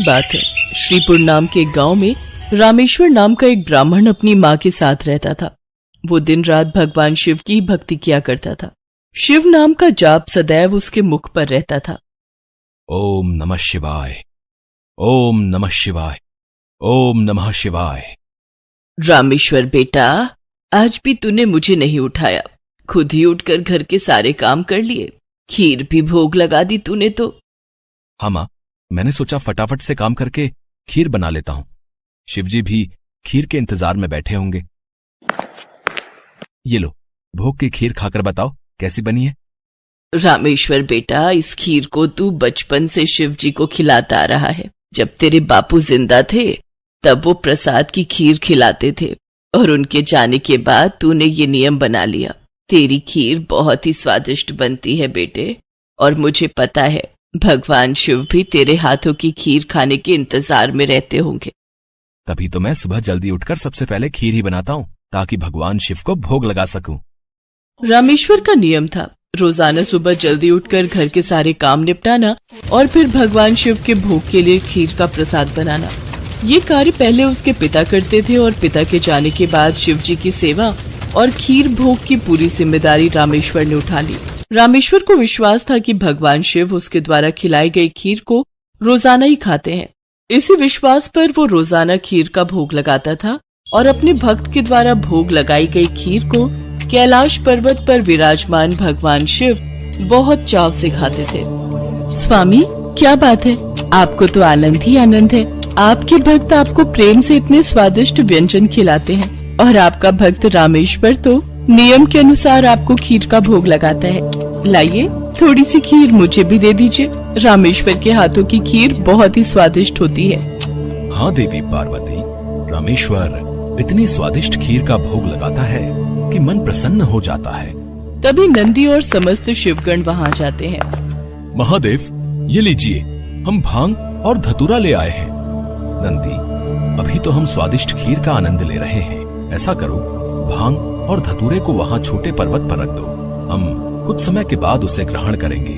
बात है। श्रीपुर नाम के एक गांव में रामेश्वर नाम का एक ब्राह्मण अपनी माँ के साथ रहता था। वो दिन रात भगवान शिव की भक्ति किया करता था। शिव नाम का जाप सदैव उसके मुख पर रहता था। ओम नमः शिवाय, ओम नमः शिवाय, ओम नमः शिवाय। रामेश्वर बेटा, आज भी तूने मुझे नहीं उठाया, खुद ही उठकर घर के सारे काम कर लिए, खीर भी भोग लगा दी तूने तो। हाँ माँ, मैंने सोचा फटाफट से काम करके खीर बना लेता हूं। शिवजी भी खीर के इंतजार में बैठे होंगे। ये लो, भोग की खीर खाकर बताओ कैसी बनी है। रामेश्वर बेटा, इस खीर को तू बचपन से शिवजी को खिलाता आ रहा है। जब तेरे बापू जिंदा थे तब वो प्रसाद की खीर खिलाते थे और उनके जाने के बाद तूने ये नियम बना लिया। तेरी खीर बहुत ही स्वादिष्ट बनती है बेटे, और मुझे पता है भगवान शिव भी तेरे हाथों की खीर खाने के इंतजार में रहते होंगे। तभी तो मैं सुबह जल्दी उठकर सबसे पहले खीर ही बनाता हूँ ताकि भगवान शिव को भोग लगा सकूं। रामेश्वर का नियम था रोजाना सुबह जल्दी उठकर घर के सारे काम निपटाना और फिर भगवान शिव के भोग के लिए खीर का प्रसाद बनाना। ये कार्य पहले उसके पिता करते थे और पिता के जाने के बाद शिव जी की सेवा और खीर भोग की पूरी जिम्मेदारी रामेश्वर ने उठा ली। रामेश्वर को विश्वास था कि भगवान शिव उसके द्वारा खिलाई गई खीर को रोजाना ही खाते हैं। इसी विश्वास पर वो रोजाना खीर का भोग लगाता था और अपने भक्त के द्वारा भोग लगाई गई खीर को कैलाश पर्वत पर विराजमान भगवान शिव बहुत चाव से खाते थे। स्वामी, क्या बात है, आपको तो आनंद ही आनंद है। आपके भक्त आपको प्रेम से इतने स्वादिष्ट व्यंजन खिलाते हैं और आपका भक्त रामेश्वर तो नियम के अनुसार आपको खीर का भोग लगाता है। लाइए, थोड़ी सी खीर मुझे भी दे दीजिए। रामेश्वर के हाथों की खीर बहुत ही स्वादिष्ट होती है। हाँ देवी पार्वती, रामेश्वर इतनी स्वादिष्ट खीर का भोग लगाता है कि मन प्रसन्न हो जाता है। तभी नंदी और समस्त शिवगण वहाँ जाते हैं। महादेव, ये लीजिए, हम भांग और धतूरा ले आए हैं। नंदी, अभी तो हम स्वादिष्ट खीर का आनंद ले रहे हैं। ऐसा करो, भांग और धतूरे को वहाँ छोटे पर्वत पर रख दो, हम कुछ समय के बाद उसे ग्रहण करेंगे।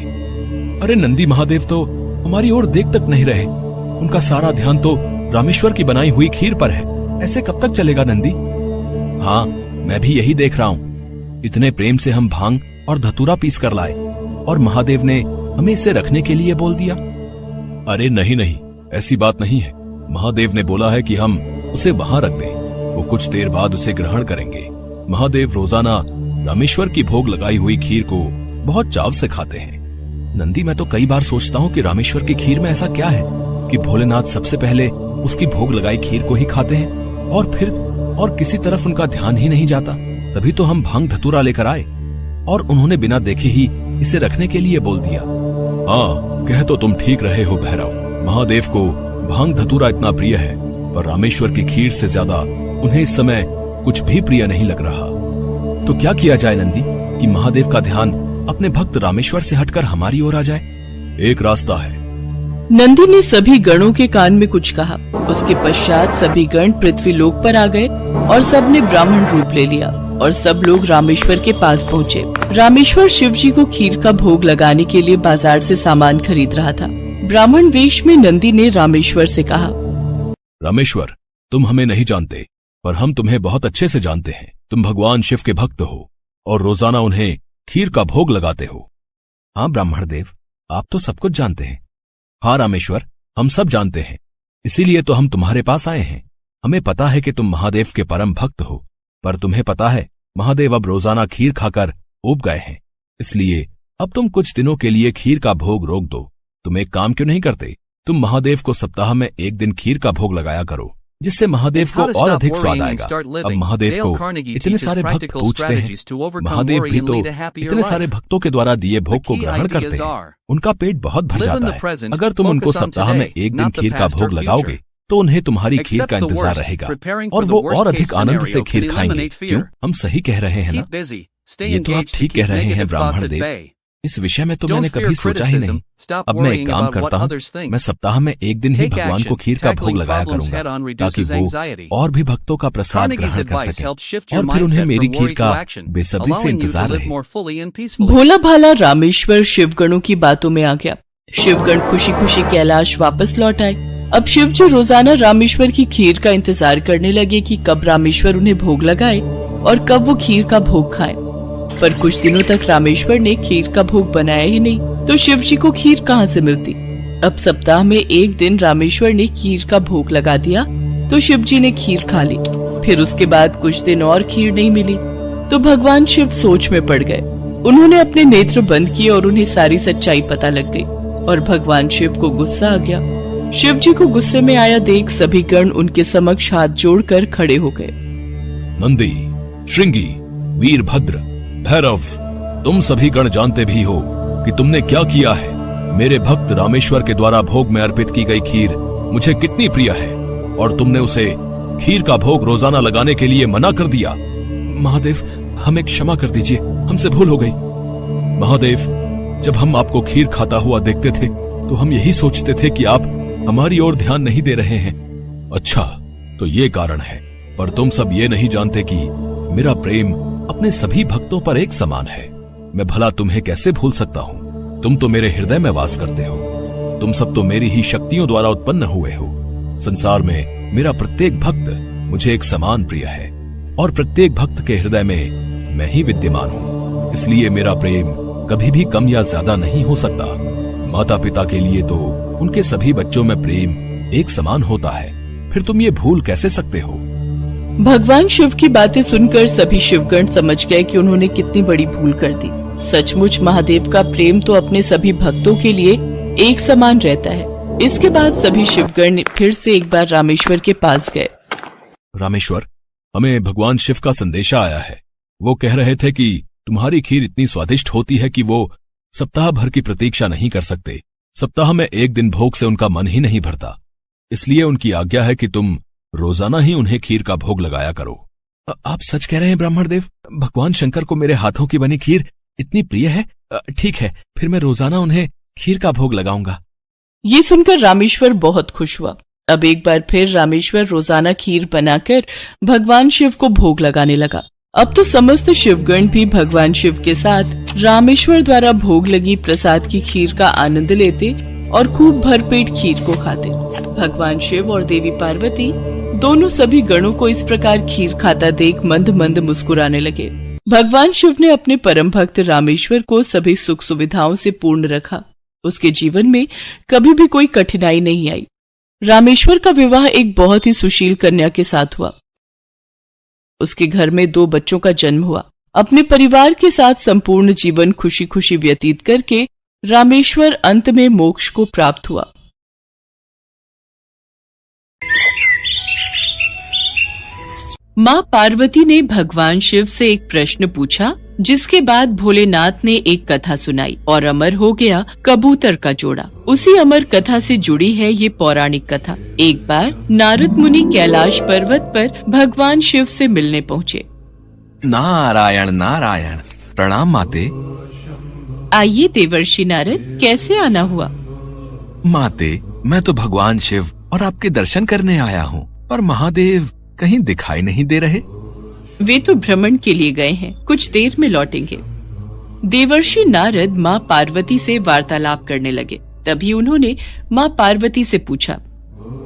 अरे नंदी महादेव तो हमारी ओर देख तक नहीं रहे, उनका सारा ध्यान तो रामेश्वर की बनाई हुई खीर पर है। ऐसे कब तक चलेगा नंदी? हाँ, मैं भी यही देख रहा हूँ। इतने प्रेम से हम भांग और धतूरा पीस कर लाए और महादेव ने हमें इसे रखने के लिए बोल दिया। अरे नहीं नहीं, ऐसी बात नहीं है। महादेव ने बोला है कि हम उसे वहां रख दें, वो कुछ देर बाद उसे ग्रहण करेंगे। महादेव रोजाना रामेश्वर की भोग लगाई हुई खीर को बहुत चाव से खाते हैं। नंदी, मैं तो कई बार सोचता हूँ कि रामेश्वर की खीर में ऐसा क्या है कि भोलेनाथ सबसे पहले उसकी भोग लगाई खीर को ही खाते हैं और फिर और किसी तरफ उनका ध्यान ही नहीं जाता। तभी तो हम भांग धतूरा लेकर आए और उन्होंने बिना देखे ही इसे रखने के लिए बोल दिया। हाँ, कह तो तुम ठीक रहे हो भैरव। महादेव को भांग धतूरा इतना प्रिय है, पर रामेश्वर की खीर से ज्यादा उन्हें इस समय कुछ भी प्रिय नहीं लग रहा। तो क्या किया जाए नंदी कि महादेव का ध्यान अपने भक्त रामेश्वर से हटकर हमारी ओर आ जाए? एक रास्ता है। नंदी ने सभी गणों के कान में कुछ कहा। उसके पश्चात सभी गण पृथ्वी लोक पर आ गए और सब ने ब्राह्मण रूप ले लिया और सब लोग रामेश्वर के पास पहुँचे। रामेश्वर शिव जी को खीर का भोग लगाने के लिए बाजार से सामान खरीद रहा था। ब्राह्मण वेश में नंदी ने रामेश्वर से कहा, रामेश्वर, तुम हमें नहीं जानते, पर हम तुम्हें बहुत अच्छे से जानते हैं। तुम भगवान शिव के भक्त हो और रोजाना उन्हें खीर का भोग लगाते हो। हाँ ब्राह्मण देव, आप तो सब कुछ जानते हैं। हाँ रामेश्वर, हम सब जानते हैं, इसीलिए तो हम तुम्हारे पास आए हैं। हमें पता है कि तुम महादेव के परम भक्त हो, पर तुम्हें पता है महादेव अब रोजाना खीर खाकर ऊब गए हैं, इसलिए अब तुम कुछ दिनों के लिए खीर का भोग रोक दो। तुम एक काम क्यों नहीं करते? तुम महादेव को सप्ताह में एक दिन खीर का भोग लगाया करो, जिससे महादेव को और अधिक स्वाद आएगा। अब महादेव को इतने सारे भक्त पूछते हैं, महादेव भी तो इतने सारे भक्तों के द्वारा दिए भोग को ग्रहण करते हैं, उनका पेट बहुत भर जाता है। अगर तुम उनको सप्ताह में एक दिन खीर का भोग लगाओगे तो उन्हें तुम्हारी खीर का इंतजार रहेगा और वो और अधिक आनंद से खीर खाएंगे। क्यों? हम सही कह रहे हैं ना? ये तो आप ठीक कह रहे हैं ब्राह्मण देव। इस विषय में तो मैंने कभी सोचा ही नहीं। अब मैं एक काम करता हूँ, मैं सप्ताह में एक दिन ही भगवान को खीर का भोग लगाया करूंगा ताकि वो और भी भक्तों का प्रसाद ग्रहण कर सकें और फिर उन्हें मेरी खीर का बेसब्री से इंतजार रहे। भोला भाला रामेश्वर शिवगणों की बातों में आ गया। शिवगण खुशी खुशी कैलाश वापस लौट आए। अब शिव जी रोजाना रामेश्वर की खीर का इंतजार करने लगे कि कब रामेश्वर उन्हें भोग लगाए और कब वो खीर का भोग खाए। पर कुछ दिनों तक रामेश्वर ने खीर का भोग बनाया ही नहीं, तो शिव जी को खीर कहाँ से मिलती। अब सप्ताह में एक दिन रामेश्वर ने खीर का भोग लगा दिया तो शिव जी ने खीर खा ली। फिर उसके बाद कुछ दिन और खीर नहीं मिली तो भगवान शिव सोच में पड़ गए। उन्होंने अपने नेत्र बंद किए और उन्हें सारी सच्चाई पता लग गई और भगवान शिव को गुस्सा आ गया। शिव जी को गुस्से में आया देख सभी गण उनके समक्ष हाथ जोड़कर खड़े हो गए। नंदी, श्रृंगी, वीरभद्र, भैरव, तुम सभी गण जानते भी हो कि तुमने क्या किया है। मेरे भक्त रामेश्वर के द्वारा भोग में अर्पित की गई खीर मुझे कितनी प्रिय है और तुमने उसे खीर का भोग रोजाना लगाने के लिए मना कर दिया। महादेव, हमें क्षमा कर दीजिए, हमसे भूल हो गई। महादेव, जब हम आपको खीर खाता हुआ देखते थे तो हम यही सोचते थे कि आप हमारी ओर ध्यान नहीं दे रहे हैं। अच्छा, तो ये कारण है, पर तुम सब ये नहीं जानते कि मेरा प्रेम अपने सभी भक्तों पर एक समान है। मैं भला तुम्हें कैसे भूल सकता हूँ? तुम तो मेरे हृदय में वास करते हो। तुम सब तो मेरी ही शक्तियों द्वारा उत्पन्न हुए हो। संसार में मेरा प्रत्येक भक्त मुझे एक समान प्रिय है और प्रत्येक भक्त के हृदय में मैं ही विद्यमान हूँ। इसलिए मेरा प्रेम कभी भी कम या ज्यादा नहीं हो सकता। माता पिता के लिए तो उनके सभी बच्चों में प्रेम एक समान होता है, फिर तुम ये भूल कैसे सकते हो? भगवान शिव की बातें सुनकर सभी शिवगण समझ गए कि उन्होंने कितनी बड़ी भूल कर दी। सचमुच महादेव का प्रेम तो अपने सभी भक्तों के लिए एक समान रहता है। इसके बाद सभी शिवगण फिर से एक बार रामेश्वर के पास गए। रामेश्वर, हमें भगवान शिव का संदेशा आया है। वो कह रहे थे कि तुम्हारी खीर इतनी स्वादिष्ट होती है कि वो सप्ताह भर की प्रतीक्षा नहीं कर सकते। सप्ताह में एक दिन भोग से उनका मन ही नहीं भरता। इसलिए उनकी आज्ञा है कि तुम रोजाना ही उन्हें खीर का भोग लगाया करो। आप सच कह रहे हैं ब्राह्मण देव? भगवान शंकर को मेरे हाथों की बनी खीर इतनी प्रिय है? ठीक है, फिर मैं रोजाना उन्हें खीर का भोग लगाऊंगा। ये सुनकर रामेश्वर बहुत खुश हुआ। अब एक बार फिर रामेश्वर रोजाना खीर बनाकर भगवान शिव को भोग लगाने लगा। अब तो समस्त शिवगण भी भगवान शिव के साथ रामेश्वर द्वारा भोग लगी प्रसाद की खीर का आनंद लेते और खूब भरपेट खीर को खाते। भगवान शिव और देवी पार्वती दोनों सभी गणों को इस प्रकार खीर खाता देख मंद मंद मुस्कुराने लगे। भगवान शिव ने अपने परम भक्त रामेश्वर को सभी सुख सुविधाओं से पूर्ण रखा। उसके जीवन में कभी भी कोई कठिनाई नहीं आई। रामेश्वर का विवाह एक बहुत ही सुशील कन्या के साथ हुआ। उसके घर में 2 बच्चों का जन्म हुआ। अपने परिवार के साथ संपूर्ण जीवन खुशी खुशी व्यतीत करके रामेश्वर अंत में मोक्ष को प्राप्त हुआ। मां पार्वती ने भगवान शिव से एक प्रश्न पूछा, जिसके बाद भोलेनाथ ने एक कथा सुनाई और अमर हो गया कबूतर का जोड़ा। उसी अमर कथा से जुड़ी है ये पौराणिक कथा। एक बार नारद मुनि कैलाश पर्वत पर भगवान शिव से मिलने पहुँचे। नारायण नारायण, प्रणाम माते। आइए देवर्षि नारद, कैसे आना हुआ? माते, मैं तो भगवान शिव और आपके दर्शन करने आया हूँ, पर महादेव कहीं दिखाई नहीं दे रहे। वे तो भ्रमण के लिए गए हैं, कुछ देर में लौटेंगे। देवर्षि नारद माँ पार्वती से वार्तालाप करने लगे। तभी उन्होंने माँ पार्वती से पूछा,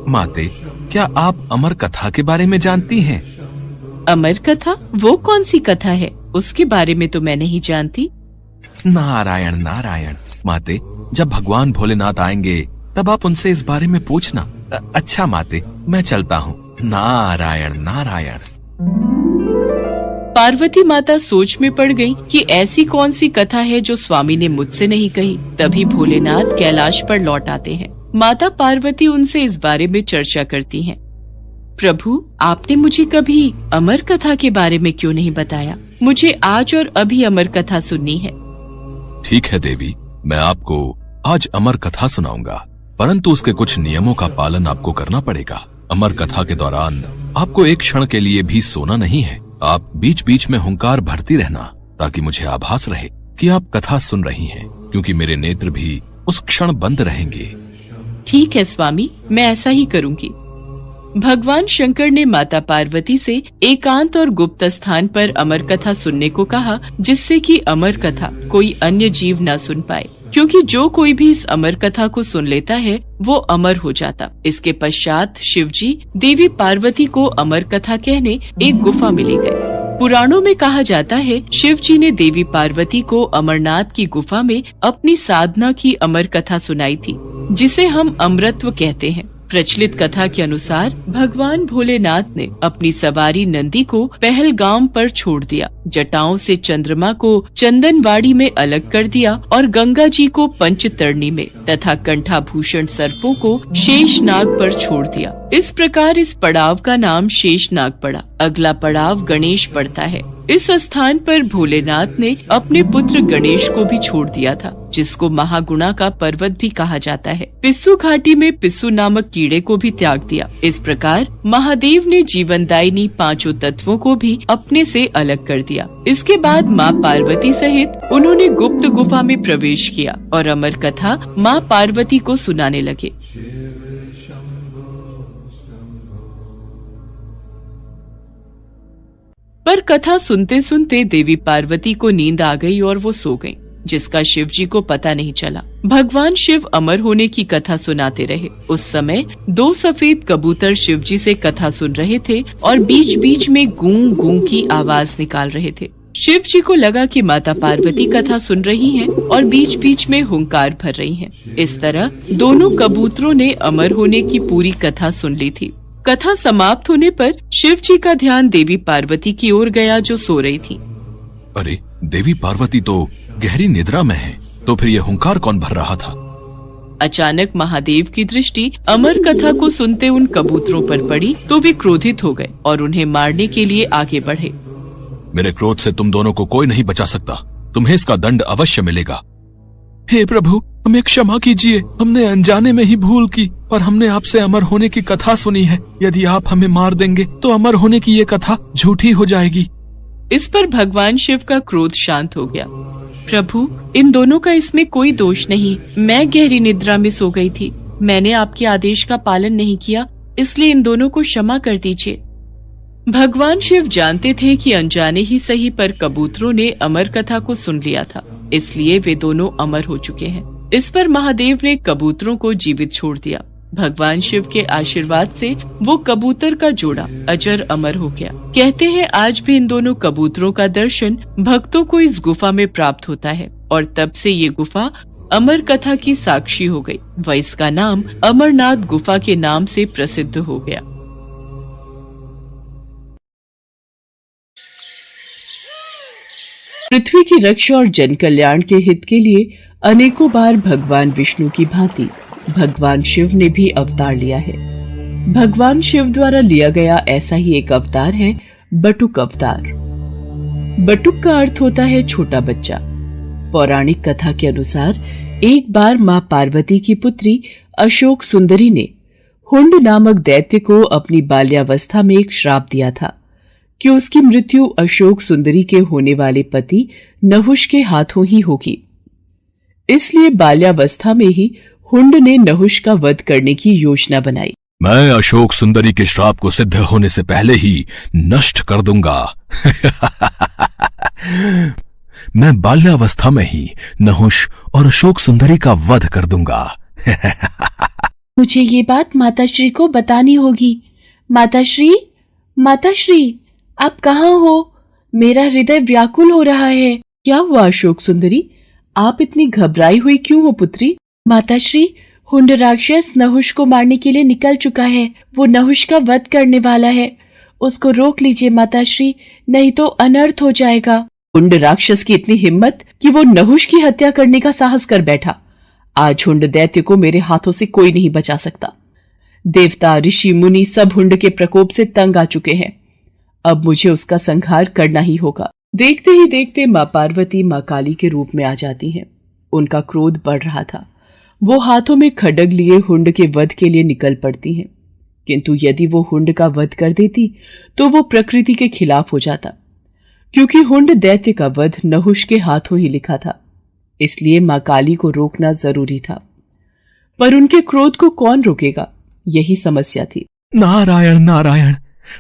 माते, क्या आप अमर कथा के बारे में जानती हैं? अमर कथा? वो कौन सी कथा है? उसके बारे में तो मैं नहीं जानती। नारायण नारायण, माते, जब भगवान भोलेनाथ आएंगे तब आप उनसे इस बारे में पूछना। अच्छा माते, मैं चलता हूँ। नारायण नारायण। पार्वती माता सोच में पड़ गई कि ऐसी कौन सी कथा है जो स्वामी ने मुझसे नहीं कही। तभी भोलेनाथ कैलाश पर लौट आते हैं। माता पार्वती उनसे इस बारे में चर्चा करती हैं। प्रभु, आपने मुझे कभी अमर कथा के बारे में क्यों नहीं बताया? मुझे आज और अभी अमर कथा सुननी है। ठीक है देवी, मैं आपको आज अमर कथा सुनाऊंगा, परंतु उसके कुछ नियमों का पालन आपको करना पड़ेगा। अमर कथा के दौरान आपको एक क्षण के लिए भी सोना नहीं है। आप बीच बीच में हुंकार भरती रहना, ताकि मुझे आभास रहे कि आप कथा सुन रही हैं, क्योंकि मेरे नेत्र भी उस क्षण बंद रहेंगे। ठीक है स्वामी, मैं ऐसा ही करूंगी। भगवान शंकर ने माता पार्वती से एकांत और गुप्त स्थान पर अमर कथा सुनने को कहा, जिससे कि अमर कथा कोई अन्य जीव न सुन पाए। क्योंकि जो कोई भी इस अमर कथा को सुन लेता है वो अमर हो जाता। इसके पश्चात शिवजी देवी पार्वती को अमर कथा कहने एक गुफा में ले गए। पुराणों में कहा जाता है शिव जी ने देवी पार्वती को अमरनाथ की गुफा में अपनी साधना की अमर कथा सुनाई थी, जिसे हम अमरत्व कहते हैं। प्रचलित कथा के अनुसार भगवान भोलेनाथ ने अपनी सवारी नंदी को पहलगाम पर छोड़ दिया, जटाओं से चंद्रमा को चंदनवाड़ी में अलग कर दिया और गंगा जी को पंचतरणी में तथा कंठाभूषण सर्पों को शेषनाग पर छोड़ दिया। इस प्रकार इस पड़ाव का नाम शेषनाग पड़ा। अगला पड़ाव गणेश पड़ता है। इस स्थान पर भोलेनाथ ने अपने पुत्र गणेश को भी छोड़ दिया था, जिसको महागुणा का पर्वत भी कहा जाता है। पिस्सू घाटी में पिस्सू नामक कीड़े को भी त्याग दिया। इस प्रकार महादेव ने जीवनदायिनी पांचों तत्वों को भी अपने से अलग कर दिया। इसके बाद माँ पार्वती सहित उन्होंने गुप्त गुफा में प्रवेश किया और अमर कथा माँ पार्वती को सुनाने लगे। पर कथा सुनते सुनते देवी पार्वती को नींद आ गई और वो सो गईं, जिसका शिव जी को पता नहीं चला। भगवान शिव अमर होने की कथा सुनाते रहे। उस समय 2 सफेद कबूतर शिव जी से कथा सुन रहे थे और बीच बीच में गूं गूं की आवाज निकाल रहे थे। शिव जी को लगा कि माता पार्वती कथा सुन रही हैं और बीच बीच में हुंकार भर रही हैं। इस तरह दोनों कबूतरों ने अमर होने की पूरी कथा सुन ली थी। कथा समाप्त होने पर शिव जी का ध्यान देवी पार्वती की ओर गया, जो सो रही थी। अरे, देवी पार्वती तो गहरी निद्रा में है, तो फिर ये हुंकार कौन भर रहा था? अचानक महादेव की दृष्टि अमर कथा को सुनते उन कबूतरों पर पड़ी तो वे क्रोधित हो गए और उन्हें मारने के लिए आगे बढ़े। मेरे क्रोध से तुम दोनों को कोई नहीं बचा सकता। तुम्हें इसका दंड अवश्य मिलेगा। हे प्रभु, हमें क्षमा कीजिए। हमने अनजाने में ही भूल की और हमने आपसे अमर होने की कथा सुनी है। यदि आप हमें मार देंगे तो अमर होने की ये कथा झूठी हो जाएगी। इस पर भगवान शिव का क्रोध शांत हो गया। प्रभु, इन दोनों का इसमें कोई दोष नहीं। मैं गहरी निद्रा में सो गई थी। मैंने आपके आदेश का पालन नहीं किया, इसलिए इन दोनों को क्षमा कर दीजिए। भगवान शिव जानते थे कि अनजाने ही सही पर कबूतरों ने अमर कथा को सुन लिया था, इसलिए वे दोनों अमर हो चुके हैं। इस पर महादेव ने कबूतरों को जीवित छोड़ दिया। भगवान शिव के आशीर्वाद से वो कबूतर का जोड़ा अजर अमर हो गया। कहते हैं आज भी इन दोनों कबूतरों का दर्शन भक्तों को इस गुफा में प्राप्त होता है और तब से ये गुफा अमर कथा की साक्षी हो गई व इसका नाम अमरनाथ गुफा के नाम से प्रसिद्ध हो गया। पृथ्वी की रक्षा और जन कल्याण के हित के लिए अनेकों बार भगवान विष्णु की भांति भगवान शिव ने भी अवतार लिया है। भगवान शिव द्वारा लिया गया ऐसा ही एक अवतार है बटुक अवतार। बटुक का अर्थ होता है छोटा बच्चा। पौराणिक कथा के अनुसार एक बार मां पार्वती की पुत्री अशोक सुंदरी ने हुंड नामक दैत्य को अपनी बाल्यावस्था में एक श्राप दिया था कि उसकी मृत्यु अशोक सुंदरी के होने वाले पति नहुष के हाथों ही होगी। इसलिए बाल्यावस्था में ही हुंड ने नहुष का वध करने की योजना बनाई। मैं अशोक सुंदरी के श्राप को सिद्ध होने से पहले ही नष्ट कर दूंगा। मैं बाल्यावस्था में ही नहुष और अशोक सुंदरी का वध कर दूंगा। मुझे ये बात माताश्री को बतानी होगी। माताश्री, माताश्री, आप कहाँ हो? मेरा हृदय व्याकुल हो रहा है। क्या हुआ अशोक सुंदरी? आप इतनी घबराई हुई क्यों हो पुत्री? माताश्री, हुंड राक्षस नहुष को मारने के लिए निकल चुका है। वो नहुष का वध करने वाला है। उसको रोक लीजिए माताश्री, नहीं तो अनर्थ हो जाएगा। हुंड राक्षस की इतनी हिम्मत कि वो नहुष की हत्या करने का साहस कर बैठा। आज हुंड दैत्य को मेरे हाथों से कोई नहीं बचा सकता। देवता, ऋषि, मुनि सब हुंड के प्रकोप से तंग आ चुके हैं। अब मुझे उसका संहार करना ही होगा। देखते ही देखते माँ पार्वती माँ काली के रूप में आ जाती हैं। उनका क्रोध बढ़ रहा था। वो हाथों में खड्ग लिए हुंड के वध के लिए निकल पड़ती हैं, किंतु यदि वो हुंड का वध कर देती तो वो प्रकृति के खिलाफ हो जाता, क्योंकि हुंड दैत्य का वध नहुष के हाथों ही लिखा था। इसलिए माँ काली को रोकना जरूरी था, पर उनके क्रोध को कौन रोकेगा, यही समस्या थी। नारायण नारायण।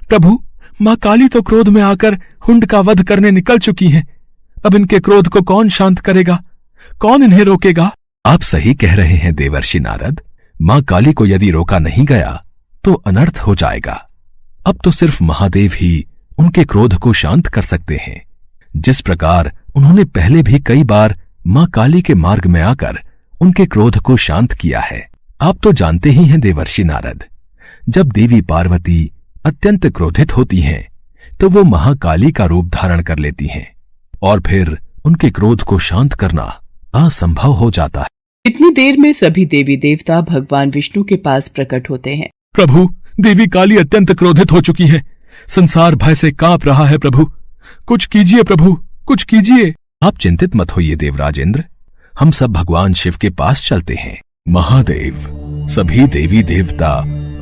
प्रभु, माँ काली तो क्रोध में आकर हुंड का वध करने निकल चुकी हैं। अब इनके क्रोध को कौन शांत करेगा? कौन इन्हें रोकेगा? आप सही कह रहे हैं देवर्षि नारद। मां काली को यदि रोका नहीं गया तो अनर्थ हो जाएगा। अब तो सिर्फ महादेव ही उनके क्रोध को शांत कर सकते हैं, जिस प्रकार उन्होंने पहले भी कई बार मां काली के मार्ग में आकर उनके क्रोध को शांत किया है। आप तो जानते ही हैं देवर्षि नारद, जब देवी पार्वती अत्यंत क्रोधित होती हैं तो वो महाकाली का रूप धारण कर लेती हैं और फिर उनके क्रोध को शांत करना असंभव हो जाता है। इतनी देर में सभी देवी देवता भगवान विष्णु के पास प्रकट होते हैं। प्रभु, देवी काली अत्यंत क्रोधित हो चुकी है। संसार भय से कांप रहा है। प्रभु, कुछ कीजिए। प्रभु, कुछ कीजिए। आप चिंतित मत होइए देवराजेंद्र, हम सब भगवान शिव के पास चलते हैं। महादेव, सभी देवी देवता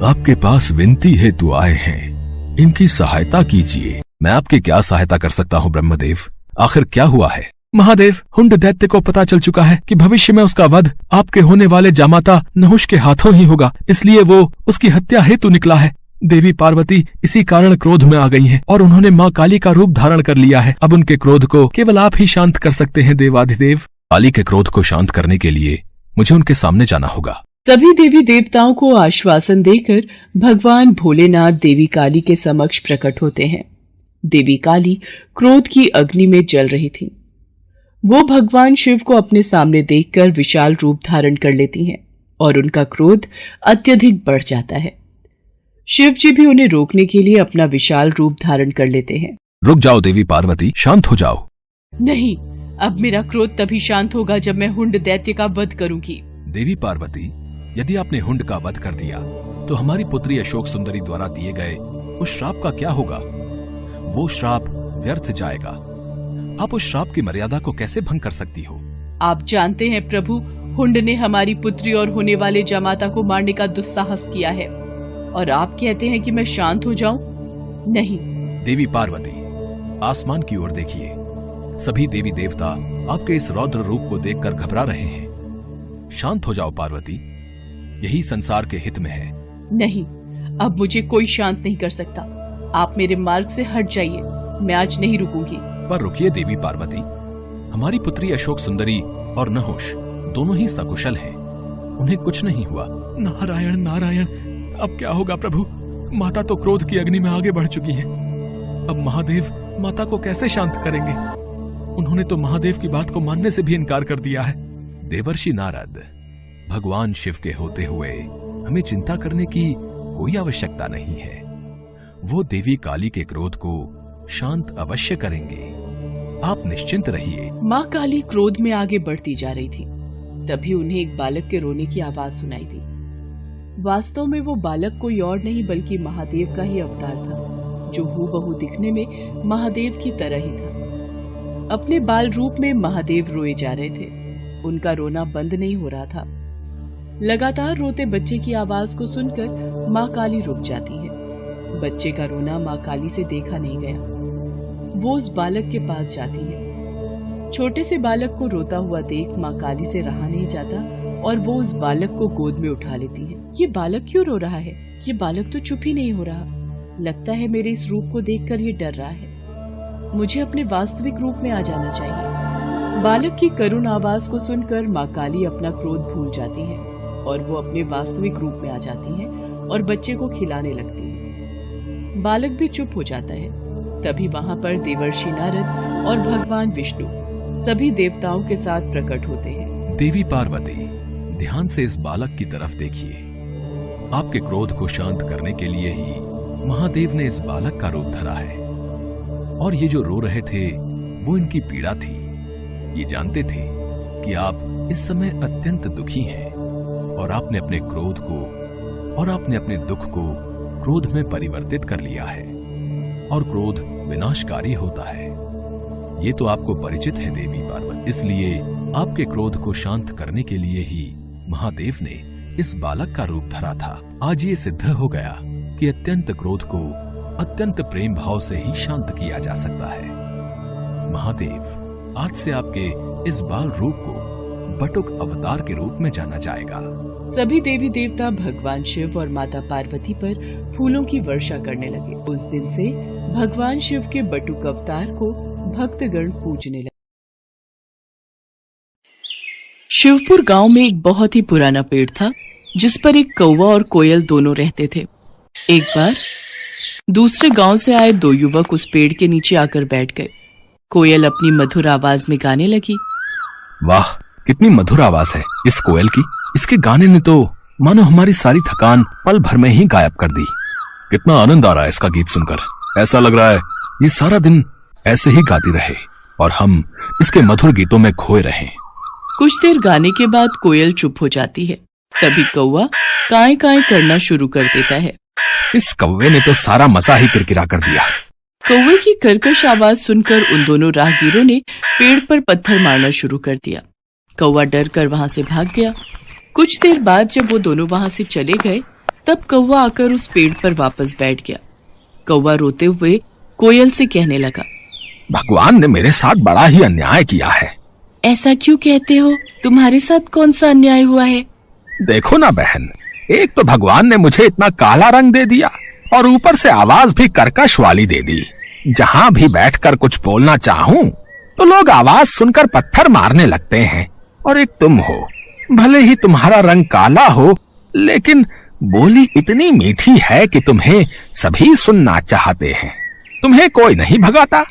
आपके पास विनती हेतु आए हैं, इनकी सहायता कीजिए। मैं आपकी क्या सहायता कर सकता हूँ ब्रह्मदेव? आखिर क्या हुआ है? महादेव, हुंड दैत्य को पता चल चुका है कि भविष्य में उसका वध आपके होने वाले जामाता नहुष के हाथों ही होगा, इसलिए वो उसकी हत्या हेतु निकला है। देवी पार्वती इसी कारण क्रोध में आ गई हैं और उन्होंने मां काली का रूप धारण कर लिया है। अब उनके क्रोध को केवल आप ही शांत कर सकते हैं देवाधिदेव। काली के क्रोध को शांत करने के लिए मुझे उनके सामने जाना होगा। सभी देवी देवताओं को आश्वासन देकर भगवान भोलेनाथ देवी काली के समक्ष प्रकट होते हैं। देवी काली क्रोध की अग्नि में जल रही थी। वो भगवान शिव को अपने सामने देखकर विशाल रूप धारण कर लेती हैं और उनका क्रोध अत्यधिक बढ़ जाता है। शिव जी भी उन्हें रोकने के लिए अपना विशाल रूप धारण कर लेते हैं। रुक जाओ देवी पार्वती, शांत हो जाओ। नहीं, अब मेरा क्रोध तभी शांत होगा जब मैं हुंड दैत्य का वध करूंगी। देवी पार्वती, यदि आपने हुंड का वध कर दिया तो हमारी पुत्री अशोक सुंदरी द्वारा दिए गए उस श्राप का क्या होगा? वो श्राप व्यर्थ जाएगा। आप उस श्राप की मर्यादा को कैसे भंग कर सकती हो? आप जानते हैं प्रभु, हुंड ने हमारी पुत्री और होने वाले जामाता को मारने का दुस्साहस किया है और आप कहते हैं कि मैं शांत हो जाऊं? नहीं। देवी पार्वती, आसमान की ओर देखिए। सभी देवी देवता आपके इस रौद्र रूप को देखकर घबरा रहे हैं। शांत हो जाओ पार्वती, यही संसार के हित में है। नहीं, अब मुझे कोई शांत नहीं कर सकता। आप मेरे मार्ग से हट जाइए, मैं आज नहीं रुकूंगी। पर रुकिए देवी पार्वती, हमारी पुत्री अशोक सुंदरी और नहुष दोनों ही सकुशल हैं, उन्हें कुछ नहीं हुआ। नारायण नारायण, अब क्या होगा प्रभु? माता तो क्रोध की अग्नि में आगे बढ़ चुकी है। अब महादेव माता को कैसे शांत करेंगे? उन्होंने तो महादेव की बात को मानने से भी इनकार कर दिया है। देवर्षि नारद, भगवान शिव के होते हुए हमें चिंता करने की कोई आवश्यकता नहीं है। वो देवी काली के क्रोध को शांत अवश्य करेंगे, आप निश्चिंत रहिए। माँ काली क्रोध में आगे बढ़ती जा रही थी। तभी उन्हें एक बालक के रोने की आवाज सुनाई दी। वास्तव में वो बालक कोई और नहीं बल्कि महादेव का ही अवतार था, जो हूबहू दिखने में महादेव की तरह ही था। अपने बाल रूप में महादेव रोए जा रहे थे। उनका रोना बंद नहीं हो रहा था। लगातार रोते बच्चे की आवाज को सुनकर माँ काली रुक जाती है। बच्चे का रोना माँ काली से देखा नहीं गया। वो उस बालक के पास जाती है। छोटे से बालक को रोता हुआ देख माँ काली से रहा नहीं जाता और वो उस बालक को गोद में उठा लेती है। ये बालक क्यों रो रहा है? ये बालक तो चुप ही नहीं हो रहा। लगता है मेरे इस रूप को देखकर ये डर रहा है। मुझे अपने वास्तविक रूप में आ जाना चाहिए। बालक की करुण आवाज को सुनकर माँ काली अपना क्रोध भूल जाती है और वो अपने वास्तविक रूप में आ जाती है और बच्चे को खिलाने लगती है। बालक भी चुप हो जाता है। तभी वहां पर देवर्षि नारद और भगवान विष्णु सभी देवताओं के साथ प्रकट होते हैं। देवी पार्वती, ध्यान से इस बालक की तरफ देखिए। आपके क्रोध को शांत करने के लिए ही महादेव ने इस बालक का रूप धरा है और ये जो रो रहे थे वो इनकी पीड़ा थी। ये जानते थे कि आप इस समय अत्यंत दुखी हैं और आपने अपने क्रोध को और आपने अपने दुख को क्रोध में परिवर्तित कर लिया है और क्रोध विनाशकारी होता है। ये तो आपको परिचित है देवी पार्वती, इसलिए आपके क्रोध को शांत करने के लिए ही महादेव ने इस बालक का रूप धरा था। आज ये सिद्ध हो गया कि अत्यंत क्रोध को अत्यंत प्रेम भाव से ही शांत किया जा सकता है। महादेव, आज से आपके इस बाल रूप को बटुक अवतार के रूप में जाना जाएगा। सभी देवी देवता भगवान शिव और माता पार्वती पर फूलों की वर्षा करने लगे। उस दिन से भगवान शिव के बटुक अवतार को भक्तगण पूजने लगे। शिवपुर गांव में एक बहुत ही पुराना पेड़ था जिस पर एक कौवा और कोयल दोनों रहते थे। एक बार दूसरे गांव से आए दो युवक उस पेड़ के नीचे आकर बैठ गए। कोयल अपनी मधुर आवाज में गाने लगी। वाह, कितनी मधुर आवाज है इस कोयल की। इसके गाने ने तो मानो हमारी सारी थकान पल भर में ही गायब कर दी। कितना आनंद आ रहा है इसका गीत सुनकर। ऐसा लग रहा है ये सारा दिन ऐसे ही गाती रहे और हम इसके मधुर गीतों में खोए रहें। कुछ देर गाने के बाद कोयल चुप हो जाती है। तभी कौवा काए काए करना शुरू कर देता है। इस कौवे ने तो सारा मजा ही किरकिरा कर दिया। कौवे की कर्कश आवाज सुनकर उन दोनों राहगीरों ने पेड़ पर पत्थर मारना शुरू कर दिया। कौवा डर कर वहां से भाग गया। कुछ देर बाद जब वो दोनों वहां से चले गए तब कौवा आकर उस पेड़ पर वापस बैठ गया। कौवा रोते हुए कोयल से कहने लगा, भगवान ने मेरे साथ बड़ा ही अन्याय किया है। ऐसा क्यों कहते हो? तुम्हारे साथ कौन सा अन्याय हुआ है? देखो ना बहन, एक तो भगवान ने मुझे इतना काला रंग दे दिया और ऊपर से आवाज भी कर्कश वाली दे दी। जहां भी बैठकर कुछ बोलना चाहूं तो लोग आवाज सुनकर पत्थर मारने लगते हैं। और एक तुम हो, भले ही तुम्हारा रंग काला हो लेकिन बोली इतनी मीठी है कि तुम्हें सभी सुनना चाहते हैं। तुम्हें कोई नहीं भगाता।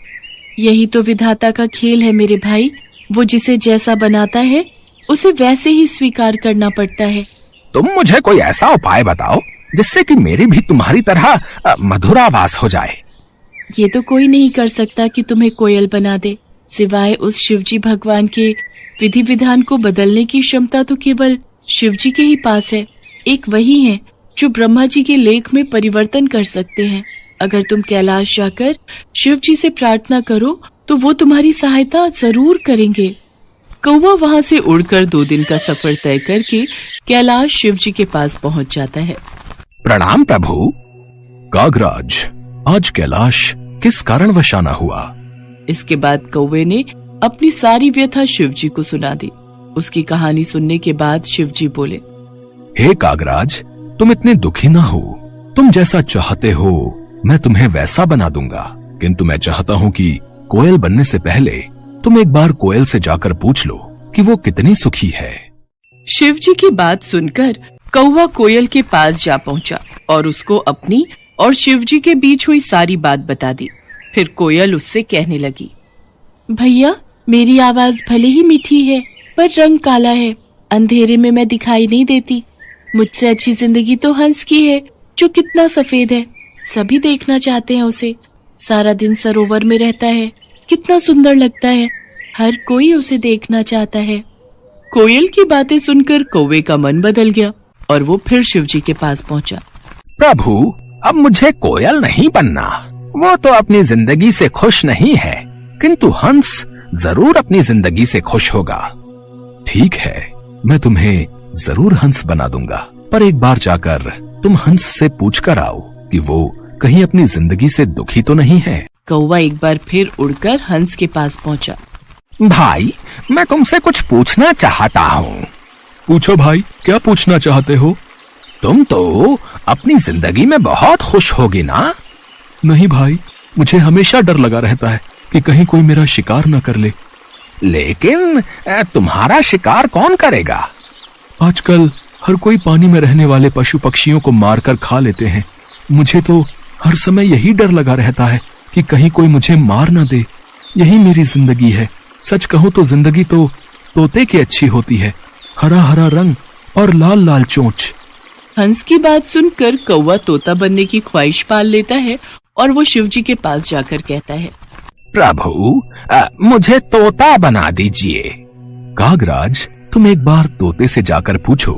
यही तो विधाता का खेल है मेरे भाई। वो जिसे जैसा बनाता है उसे वैसे ही स्वीकार करना पड़ता है। तुम मुझे कोई ऐसा उपाय बताओ जिससे कि मेरी भी तुम्हारी तरह मधुर आवाज हो जाए। ये तो कोई नहीं कर सकता कि तुम्हें कोयल बना दे, सिवाय उस शिवजी भगवान के। विधि विधान को बदलने की क्षमता तो केवल शिवजी के ही पास है। एक वही है जो ब्रह्मा जी के लेख में परिवर्तन कर सकते हैं। अगर तुम कैलाश जाकर शिवजी से प्रार्थना करो तो वो तुम्हारी सहायता जरूर करेंगे। कौवा वहां से उड़कर 2 दिन का सफर तय करके कैलाश शिवजी के पास पहुंच जाता है। प्रणाम प्रभु। कागराज, आज कैलाश किस कारणवश आना हुआ? इसके बाद कौवे ने अपनी सारी व्यथा शिवजी को सुना दी। उसकी कहानी सुनने के बाद शिवजी बोले, हे कागराज, तुम इतने दुखी ना हो। तुम जैसा चाहते हो मैं तुम्हें वैसा बना दूंगा, किंतु मैं चाहता हूँ कि कोयल बनने से पहले तुम एक बार कोयल से जाकर पूछ लो कि वो कितनी सुखी है। शिवजी की बात सुनकर कौवा कोयल के पास जा पहुंचा और उसको अपनी और शिवजी के बीच हुई सारी बात बता दी। फिर कोयल उससे कहने लगी, भैया, मेरी आवाज भले ही मीठी है पर रंग काला है। अंधेरे में मैं दिखाई नहीं देती। मुझसे अच्छी जिंदगी तो हंस की है जो कितना सफेद है। सभी देखना चाहते हैं उसे। सारा दिन सरोवर में रहता है, कितना सुंदर लगता है। हर कोई उसे देखना चाहता है। कोयल की बातें सुनकर कौवे का मन बदल गया और वो फिर शिवजी के पास पहुंचा। प्रभु, अब मुझे कोयल नहीं बनना। वो तो अपनी जिंदगी से खुश नहीं है, किंतु हंस जरूर अपनी जिंदगी से खुश होगा। ठीक है, मैं तुम्हें जरूर हंस बना दूंगा, पर एक बार जाकर तुम हंस से पूछ कर आओ कि वो कहीं अपनी जिंदगी से दुखी तो नहीं है। कौवा एक बार फिर उड़कर हंस के पास पहुंचा। भाई, मैं तुमसे कुछ पूछना चाहता हूँ। पूछो भाई, क्या पूछना चाहते हो? तुम तो अपनी जिंदगी में बहुत खुश होगी ना? नहीं भाई, मुझे हमेशा डर लगा रहता है कि कहीं कोई मेरा शिकार न कर ले। लेकिन तुम्हारा शिकार कौन करेगा? आजकल हर कोई पानी में रहने वाले पशु पक्षियों को मारकर खा लेते हैं। मुझे तो हर समय यही डर लगा रहता है कि कहीं कोई मुझे मार न दे। यही मेरी जिंदगी है। सच कहूं तो जिंदगी तो तोते की अच्छी होती है, हरा हरा रंग और लाल लाल चोंच। हंस की बात सुनकर कौवा तोता बनने की ख्वाहिश पाल लेता है और वो शिवजी के पास जाकर कहता है, प्रभु, मुझे तोता बना दीजिए। कागराज, तुम एक बार तोते से जाकर पूछो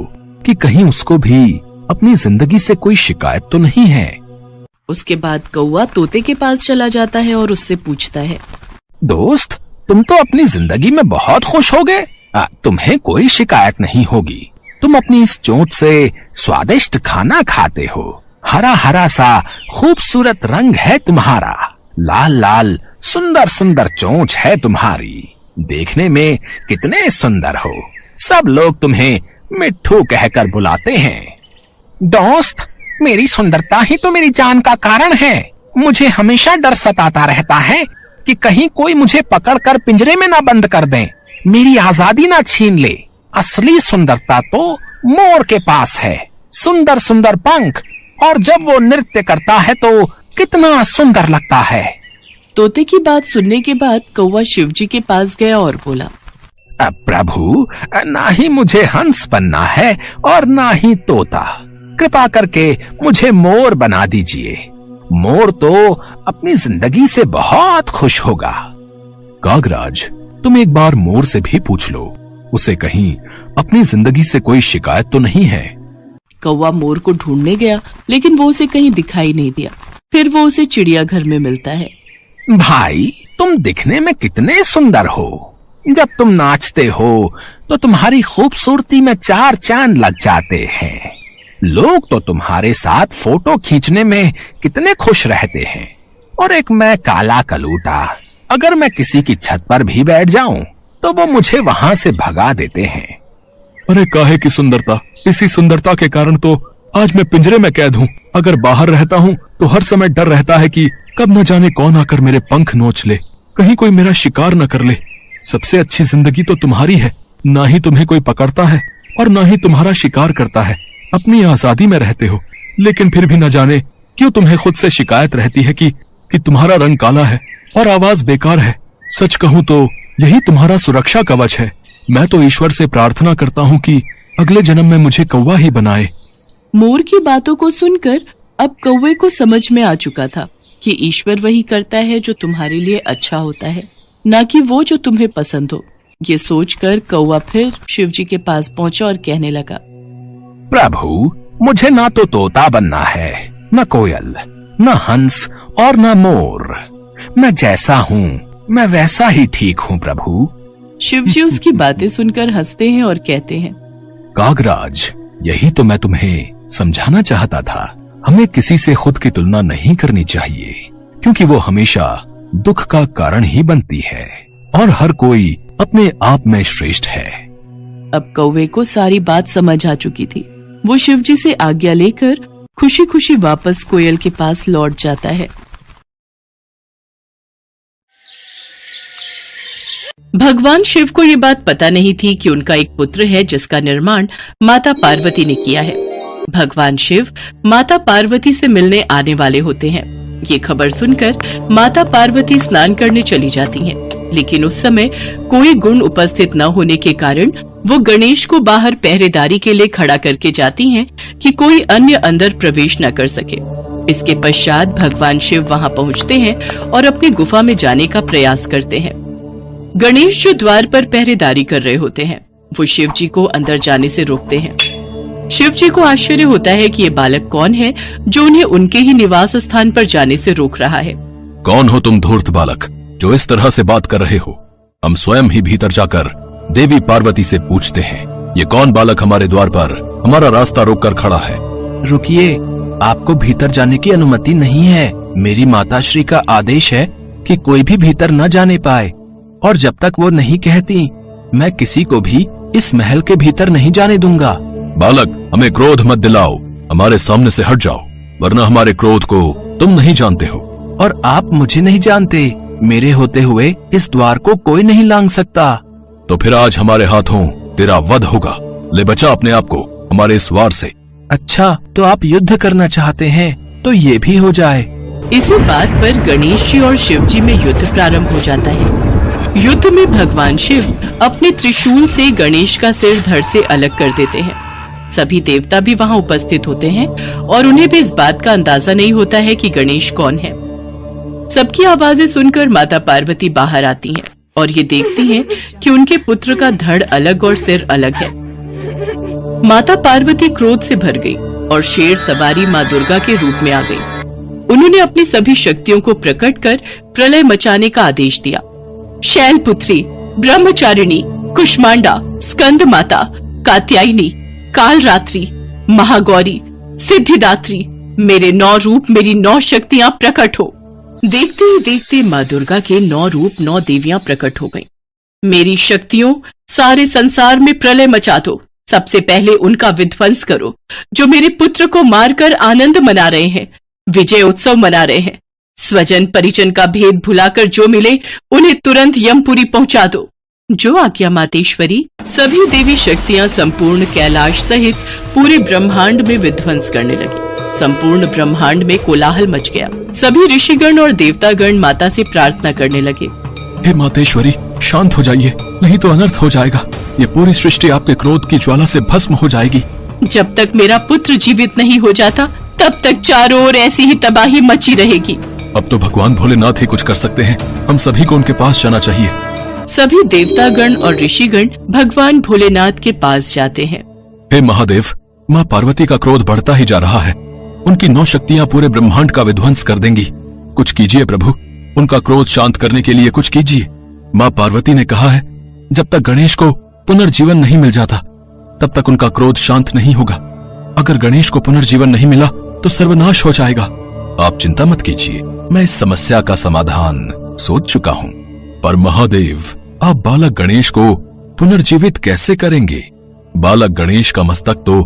कि कहीं उसको भी अपनी जिंदगी से कोई शिकायत तो नहीं है। उसके बाद कौवा तोते के पास चला जाता है और उससे पूछता है, दोस्त, तुम तो अपनी जिंदगी में बहुत खुश हो गए। तुम्हें कोई शिकायत नहीं होगी। तुम अपनी इस चोंच से स्वादिष्ट खाना खाते हो। हरा हरा सा खूबसूरत रंग है तुम्हारा। लाल लाल सुंदर सुंदर चोंच है तुम्हारी। देखने में कितने सुंदर हो। सब लोग तुम्हें मिट्ठू कहकर बुलाते हैं। दोस्त, मेरी सुंदरता ही तो मेरी जान का कारण है। मुझे हमेशा डर सताता रहता है कि कहीं कोई मुझे पकड़कर पिंजरे में ना बंद कर दे, मेरी आजादी ना छीन ले। असली सुंदरता तो मोर के पास है। सुंदर सुंदर पंख, और जब वो नृत्य करता है तो कितना सुंदर लगता है। तोते की बात सुनने के बाद कौवा शिवजी के पास गया और बोला, प्रभु, ना ही मुझे हंस बनना है और ना ही तोता। कृपा करके मुझे मोर बना दीजिए। मोर तो अपनी जिंदगी से बहुत खुश होगा। कागराज, तुम एक बार मोर से भी पूछ लो, उसे कहीं अपनी जिंदगी से कोई शिकायत तो नहीं है। कौवा मोर को ढूंढने गया, लेकिन वो उसे कहीं दिखाई नहीं दिया। फिर वो उसे चिड़ियाघर में मिलता है। भाई, तुम दिखने में कितने सुंदर हो। जब तुम नाचते हो तो तुम्हारी खूबसूरती में चार चांद लग जाते हैं। लोग तो तुम्हारे साथ फोटो खींचने में कितने खुश रहते हैं। और एक मैं काला कलूटा, अगर मैं किसी की छत पर भी बैठ जाऊं तो वो मुझे वहां से भगा देते हैं। अरे काहे की सुंदरता, इसी सुंदरता के कारण तो आज मैं पिंजरे में कैद हूँ। अगर बाहर रहता हूँ तो हर समय डर रहता है कि कब न जाने कौन आकर मेरे पंख नोच ले, कहीं कोई मेरा शिकार न कर ले। सबसे अच्छी जिंदगी तो तुम्हारी है, ना ही तुम्हें कोई पकड़ता है और ना ही तुम्हारा शिकार करता है। अपनी आजादी में रहते हो, लेकिन फिर भी न जाने क्यों तुम्हें खुद से शिकायत रहती है कि तुम्हारा रंग काला है और आवाज बेकार है। सच कहूँ तो यही तुम्हारा सुरक्षा कवच है। मैं तो ईश्वर से प्रार्थना करता हूँ कि अगले जन्म में मुझे कौवा ही बनाए। मोर की बातों को सुनकर अब कौवे को समझ में आ चुका था कि ईश्वर वही करता है जो तुम्हारे लिए अच्छा होता है, ना कि वो जो तुम्हें पसंद हो। ये सोचकर कौवा फिर शिवजी के पास पहुंचा और कहने लगा, प्रभु, मुझे ना तो तोता बनना है, न कोयल, न हंस और न मोर। मैं जैसा हूँ मैं वैसा ही ठीक हूँ प्रभु। शिवजी उसकी बातें सुनकर हंसते हैं और कहते हैं, कागराज, यही तो मैं तुम्हें समझाना चाहता था। हमें किसी से खुद की तुलना नहीं करनी चाहिए, क्योंकि वो हमेशा दुख का कारण ही बनती है और हर कोई अपने आप में श्रेष्ठ है। अब कौवे को सारी बात समझ आ चुकी थी। वो शिवजी से आज्ञा लेकर खुशी खुशी वापस कोयल के पास लौट जाता है। भगवान शिव को ये बात पता नहीं थी कि उनका एक पुत्र है जिसका निर्माण माता पार्वती ने किया है। भगवान शिव माता पार्वती से मिलने आने वाले होते हैं। ये खबर सुनकर माता पार्वती स्नान करने चली जाती हैं, लेकिन उस समय कोई गुण उपस्थित न होने के कारण वो गणेश को बाहर पहरेदारी के लिए खड़ा करके जाती हैं कि कोई अन्य अंदर प्रवेश न कर सके। इसके पश्चात भगवान शिव वहां पहुंचते हैं और अपनी गुफा में जाने का प्रयास करते हैं। गणेश जो द्वार पर पहरेदारी कर रहे होते हैं, वो शिव जी को अंदर जाने से रोकते हैं। शिव जी को आश्चर्य होता है कि ये बालक कौन है जो उन्हें उनके ही निवास स्थान पर जाने से रोक रहा है। कौन हो तुम धूर्त बालक, जो इस तरह से बात कर रहे हो? हम स्वयं ही भीतर जाकर देवी पार्वती से पूछते हैं, ये कौन बालक हमारे द्वार पर हमारा रास्ता रोक कर खड़ा है? रुकिए, आपको भीतर जाने की अनुमति नहीं है। मेरी माताश्री का आदेश है कि कोई भी भीतर न जाने पाए, और जब तक वो नहीं कहती मैं किसी को भी इस महल के भीतर नहीं जाने दूंगा। बालक, हमें क्रोध मत दिलाओ, हमारे सामने से हट जाओ, वरना हमारे क्रोध को तुम नहीं जानते हो। और आप मुझे नहीं जानते, मेरे होते हुए इस द्वार को कोई नहीं लांघ सकता। तो फिर आज हमारे हाथों तेरा वध होगा। ले बचा अपने आप को हमारे इस वार से। अच्छा, तो आप युद्ध करना चाहते हैं तो ये भी हो जाए। इसी बात पर गणेश जी और शिव जी में युद्ध प्रारंभ हो जाता है। युद्ध में भगवान शिव अपने त्रिशूल से गणेश का सिर धड़ से अलग कर देते हैं। सभी देवता भी वहां उपस्थित होते हैं और उन्हें भी इस बात का अंदाजा नहीं होता है कि गणेश कौन है। सबकी आवाजें सुनकर माता पार्वती बाहर आती हैं और ये देखती हैं कि उनके पुत्र का धड़ अलग और सिर अलग है। माता पार्वती क्रोध से भर गई और शेर सवारी माँ दुर्गा के रूप में आ गई। उन्होंने अपनी सभी शक्तियों को प्रकट कर प्रलय मचाने का आदेश दिया। शैलपुत्री, ब्रह्मचारिणी, कुष्मांडा, स्कंद माता, कात्यायनी, कालरात्रि, महागौरी, सिद्धिदात्री, मेरे 9 रूप, मेरी 9 शक्तियां प्रकट हो। देखते ही देखते माँ दुर्गा के 9 रूप 9 देवियां प्रकट हो गईं। मेरी शक्तियों, सारे संसार में प्रलय मचा दो। सबसे पहले उनका विध्वंस करो जो मेरे पुत्र को मारकर आनंद मना रहे हैं, विजय उत्सव मना रहे हैं। स्वजन परिजन का भेद भुलाकर जो मिले उन्हें तुरंत यमपुरी पहुंचा दो। जो आज्ञा मातेश्वरी। सभी देवी शक्तियां संपूर्ण कैलाश सहित पूरे ब्रह्मांड में विध्वंस करने लगी। संपूर्ण ब्रह्मांड में कोलाहल मच गया। सभी ऋषिगण और देवतागण माता से प्रार्थना करने लगे। हे मातेश्वरी, शांत हो जाइए, नहीं तो अनर्थ हो जाएगा। ये पूरी सृष्टि आपके क्रोध की ज्वाला से भस्म हो जाएगी। जब तक मेरा पुत्र जीवित नहीं हो जाता तब तक चारों ओर ऐसी ही तबाही मची रहेगी। अब तो भगवान भोलेनाथ ही कुछ कर सकते हैं। हम सभी को उनके पास जाना चाहिए। सभी देवतागण और ऋषिगण भगवान भोलेनाथ के पास जाते हैं। हे महादेव, माँ पार्वती का क्रोध बढ़ता ही जा रहा है। उनकी 9 शक्तियाँ पूरे ब्रह्मांड का विध्वंस कर देंगी। कुछ कीजिए प्रभु, उनका क्रोध शांत करने के लिए कुछ कीजिए। माँ पार्वती ने कहा है, जब तक गणेश को पुनर्जीवन नहीं मिल जाता तब तक उनका क्रोध शांत नहीं होगा। अगर गणेश को पुनर्जीवन नहीं मिला तो सर्वनाश हो जाएगा। आप चिंता मत कीजिए, मैं इस समस्या का समाधान सोच चुका हूँ। पर महादेव, आप बालक गणेश को पुनर्जीवित कैसे करेंगे? बालक गणेश का मस्तक तो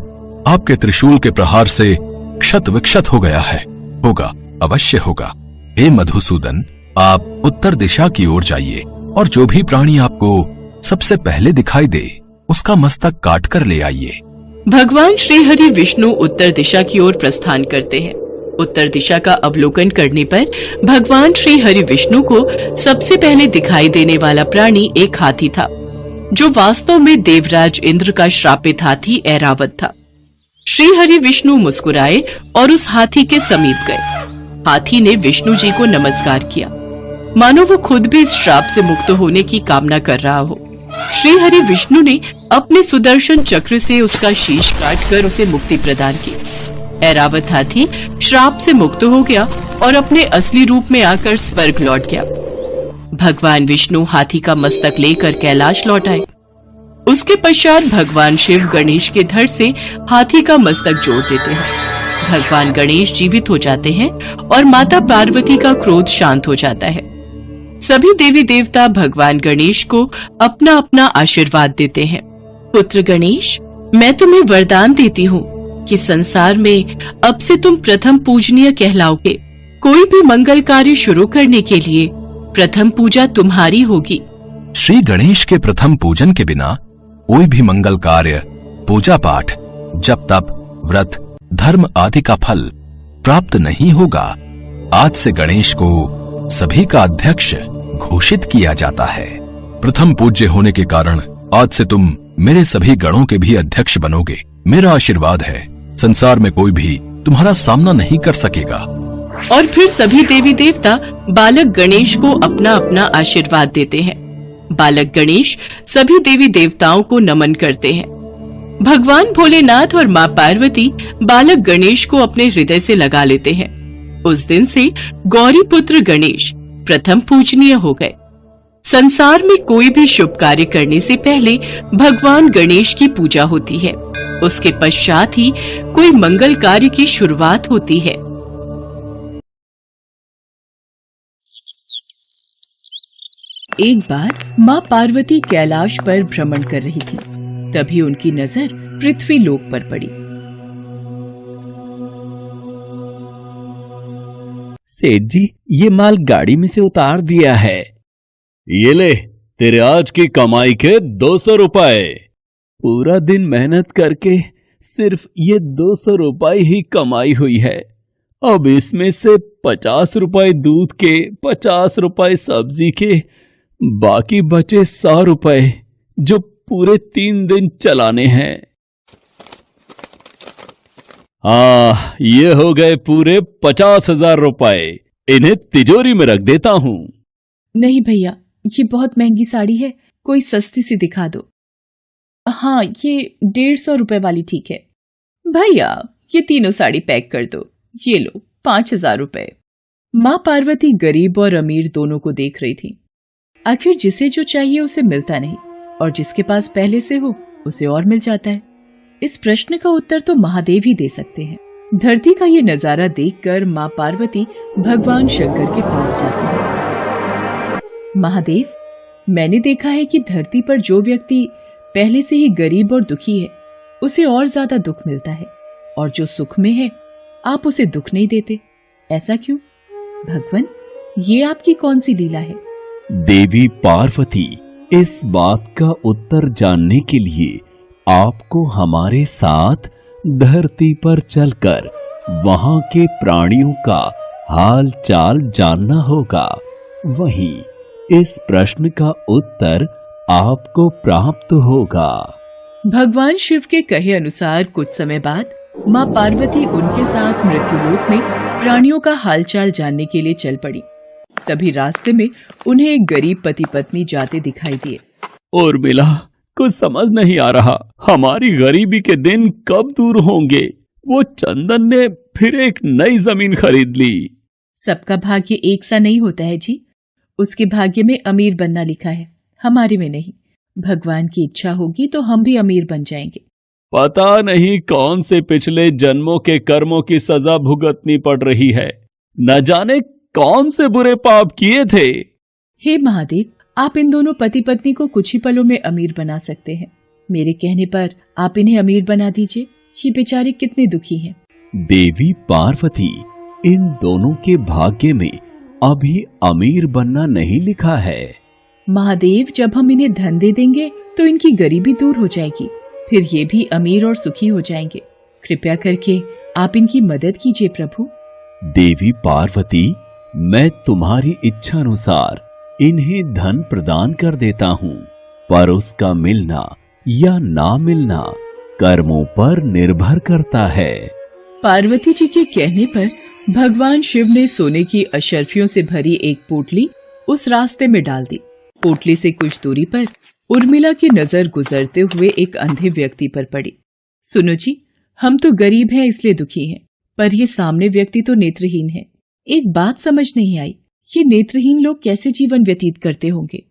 आपके त्रिशूल के प्रहार से क्षत विक्षत हो गया है। होगा, अवश्य होगा। हे मधुसूदन, आप उत्तर दिशा की ओर जाइए और जो भी प्राणी आपको सबसे पहले दिखाई दे उसका मस्तक काट कर ले आइए। भगवान श्री हरि विष्णु उत्तर दिशा की ओर प्रस्थान करते हैं। उत्तर दिशा का अवलोकन करने पर भगवान श्री हरि विष्णु को सबसे पहले दिखाई देने वाला प्राणी एक हाथी था, जो वास्तव में देवराज इंद्र का श्रापित हाथी ऐरावत था। श्री हरि विष्णु मुस्कुराए और उस हाथी के समीप गए। हाथी ने विष्णु जी को नमस्कार किया, मानो वो खुद भी इस श्राप से मुक्त होने की कामना कर रहा हो। श्री हरि विष्णु ने अपने सुदर्शन चक्र से उसका शीश काटकर उसे मुक्ति प्रदान की। ऐरावत हाथी श्राप से मुक्त हो गया और अपने असली रूप में आकर स्वर्ग लौट गया। भगवान विष्णु हाथी का मस्तक लेकर कैलाश लौट आए। उसके पश्चात भगवान शिव गणेश के धड़ से हाथी का मस्तक जोड़ देते हैं। भगवान गणेश जीवित हो जाते हैं और माता पार्वती का क्रोध शांत हो जाता है। सभी देवी देवता भगवान गणेश को अपना अपना आशीर्वाद देते हैं। पुत्र गणेश, मैं तुम्हें वरदान देती हूँ कि संसार में अब से तुम प्रथम पूजनीय कहलाओगे। कोई भी मंगल कार्य शुरू करने के लिए प्रथम पूजा तुम्हारी होगी। श्री गणेश के प्रथम पूजन के बिना कोई भी मंगल कार्य, पूजा पाठ, जप तप, व्रत, धर्म आदि का फल प्राप्त नहीं होगा। आज से गणेश को सभी का अध्यक्ष घोषित किया जाता है। प्रथम पूज्य होने के कारण आज से तुम मेरे सभी गणों के भी अध्यक्ष बनोगे। मेरा आशीर्वाद है, संसार में कोई भी तुम्हारा सामना नहीं कर सकेगा। और फिर सभी देवी देवता बालक गणेश को अपना अपना आशीर्वाद देते हैं। बालक गणेश सभी देवी देवताओं को नमन करते हैं। भगवान भोलेनाथ और माँ पार्वती बालक गणेश को अपने हृदय से लगा लेते हैं। उस दिन से गौरी पुत्र गणेश प्रथम पूजनीय हो गए। संसार में कोई भी शुभ कार्य करने से पहले भगवान गणेश की पूजा होती है। उसके पश्चात ही कोई मंगल कार्य की शुरुआत होती है। एक बार माँ पार्वती कैलाश पर भ्रमण कर रही थी। तभी उनकी नजर पृथ्वी लोक पर पड़ी। सेठ जी, ये माल गाड़ी में से उतार दिया है। ये ले, तेरे आज की कमाई के 200 रुपए। पूरा दिन मेहनत करके सिर्फ ये 200 रुपए ही कमाई हुई है। अब इसमें से 50 रुपए दूध के, 50 रुपए सब्जी के, बाकी बचे 100 रुपए जो पूरे 3 दिन चलाने हैं। ये हो गए पूरे 50,000 रुपए। इन्हें तिजोरी में रख देता हूँ। नहीं भैया, ये बहुत महंगी साड़ी है, कोई सस्ती सी दिखा दो। हाँ, ये 150 रुपए वाली ठीक है। भैया, ये तीनों साड़ी पैक कर दो। ये लो 5,000 रुपए। माँ पार्वती गरीब और अमीर दोनों को देख रही थी। आखिर जिसे जो चाहिए उसे मिलता नहीं, और जिसके पास पहले से हो उसे और मिल जाता है। इस प्रश्न का उत्तर तो महादेव ही दे सकते हैं। धरती का ये नजारा देखकर माँ पार्वती भगवान शंकर के पास जाती है। महादेव, मैंने देखा है कि धरती पर जो व्यक्ति पहले से ही गरीब और दुखी है उसे और ज्यादा दुख मिलता है, और जो सुख में है आप उसे दुख नहीं देते। ऐसा क्यों? भगवान, ये आपकी कौन सी लीला है? देवी पार्वती इस बात का उत्तर जानने के लिए आपको हमारे साथ धरती पर चलकर वहां के प्राणियों का हाल चाल जानना होगा। वहीं इस प्रश्न का उत्तर आपको प्राप्त होगा। भगवान शिव के कहे अनुसार कुछ समय बाद माँ पार्वती उनके साथ मृत्युलोक में प्राणियों का हालचाल जानने के लिए चल पड़ी। तभी रास्ते में उन्हें एक गरीब पति पत्नी जाते दिखाई दिए। उर्मिला, कुछ समझ नहीं आ रहा, हमारी गरीबी के दिन कब दूर होंगे। वो चंदन ने फिर एक नई जमीन खरीद ली। सबका भाग्य एक सा नहीं होता है जी। उसके भाग्य में अमीर बनना लिखा है, हमारे में नहीं। भगवान की इच्छा होगी तो हम भी अमीर बन जाएंगे। पता नहीं कौन से पिछले जन्मों के कर्मों की सजा भुगतनी पड़ रही है। न जाने कौन से बुरे पाप किए थे। हे महादेव, आप इन दोनों पति पत्नी को कुछ ही पलों में अमीर बना सकते हैं। मेरे कहने पर आप इन्हें अमीर बना दीजिए। ये बेचारे कितने दुखी हैं। देवी पार्वती, इन दोनों के भाग्य में अभी अमीर बनना नहीं लिखा है। महादेव, जब हम इन्हें धन दे देंगे तो इनकी गरीबी दूर हो जाएगी, फिर ये भी अमीर और सुखी हो जाएंगे। कृपया करके आप इनकी मदद कीजिए प्रभु। देवी पार्वती, मैं तुम्हारी इच्छा अनुसार इन्हें धन प्रदान कर देता हूँ, पर उसका मिलना या ना मिलना कर्मों पर निर्भर करता है। पार्वती जी के कहने पर भगवान शिव ने सोने की अशर्फियों से भरी एक पोटली उस रास्ते में डाल दी। पोटली से कुछ दूरी पर उर्मिला की नजर गुजरते हुए एक अंधे व्यक्ति पर पड़ी। सुनो जी, हम तो गरीब हैं इसलिए दुखी हैं, पर ये सामने व्यक्ति तो नेत्रहीन है। एक बात समझ नहीं आई, ये नेत्रहीन लोग कैसे जीवन व्यतीत करते होंगे?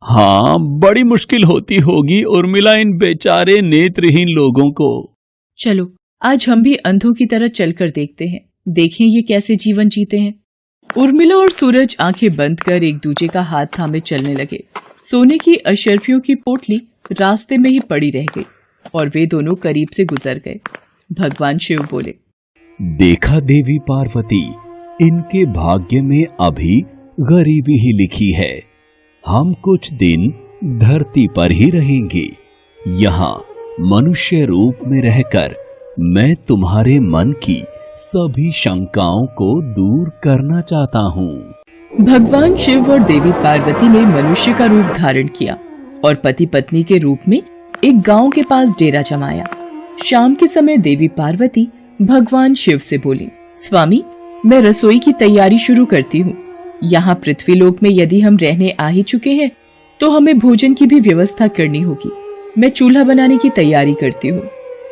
हाँ, बड़ी मुश्किल होती होगी उर्मिला इन बेचारे नेत्रहीन लोगों को। चलो आज हम भी अंधों की तरह चलकर देखते हैं, देखें ये कैसे जीवन जीते हैं। उर्मिला और सूरज आंखें बंद कर एक दूसरे का हाथ थामे चलने लगे। सोने की अशर्फियों की पोटली रास्ते में ही पड़ी रह गई और वे दोनों करीब से गुजर गए। भगवान शिव बोले, देखा देवी पार्वती, इनके भाग्य में अभी गरीबी ही लिखी है। हम कुछ दिन धरती पर ही रहेंगे। यहाँ मनुष्य रूप में रहकर मैं तुम्हारे मन की सभी शंकाओं को दूर करना चाहता हूँ। भगवान शिव और देवी पार्वती ने मनुष्य का रूप धारण किया और पति पत्नी के रूप में एक गांव के पास डेरा जमाया। शाम के समय देवी पार्वती भगवान शिव से बोली, स्वामी, मैं रसोई की तैयारी शुरू करती हूँ। यहाँ पृथ्वीलोक में यदि हम रहने आ ही चुके हैं तो हमें भोजन की भी व्यवस्था करनी होगी। मैं चूल्हा बनाने की तैयारी करती हूँ,